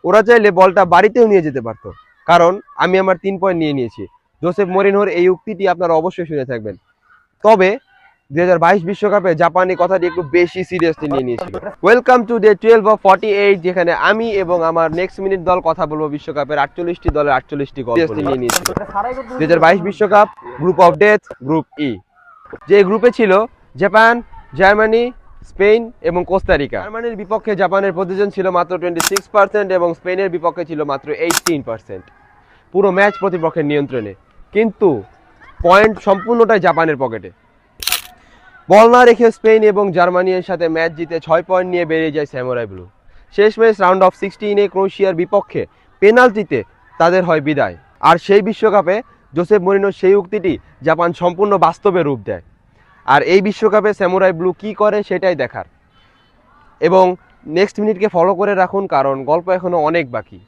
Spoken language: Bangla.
ওরা চাইলে বলটা বাড়িতেও নিয়ে যেতে পারতো, কারণ আমি আমার 3 পয়েন্ট নিয়ে নিয়েছি। জোসেফ মরিনহোর এই উক্তিটি আপনারা অবশ্যই শুনে থাকবেন। তবে 2022 বিশ্বকাপে জাপানি কথাটি একটু বেশি সিরিয়াসলি নিয়ে নিয়েছিল। ওয়েলকাম টু ডে 12 অফ 48, যেখানে আমি এবং আমার নেক্সট মিনিট দল কথা বলবো বিশ্বকাপের 48টি দলের 48টি গল নিয়ে নিয়েছিল। 2022 বিশ্বকাপ গ্রুপ অফ ডেথ, গ্রুপ ই। যে গ্রুপে ছিল জাপান, জার্মানি, স্পেন এবং কোস্টারিকা। জার্মানির বিপক্ষে জাপানের পজিশন ছিল মাত্র 26% এবং স্পেনের বিপক্ষে ছিল মাত্র 18%। পুরো ম্যাচ প্রতিপক্ষের নিয়ন্ত্রণে, কিন্তু পয়েন্ট সম্পূর্ণটাই জাপানের পকেটে। বল না রেখে স্পেন এবং জার্মানির সাথে ম্যাচ জিতে 6 পয়েন্ট নিয়ে বেরিয়ে যায় স্যামুরাই ব্লু। শেষ ম্যাচ রাউন্ড অফ 16-এ ক্রোয়েশিয়ার বিপক্ষে পেনাল্টিতে তাদের হয় বিদায়। আর সেই বিশ্বকাপে জোসেফ মরিনহোর সেই উক্তিটি জাপান সম্পূর্ণ বাস্তবে রূপ দেয়। আর এই বিশ্বকাপে স্যামুরাই ব্লু কি করে সেটাই দেখার। এবং নেক্সট মিনিটকে ফলো করে রাখুন, কারণ গল্প এখনো অনেক বাকি।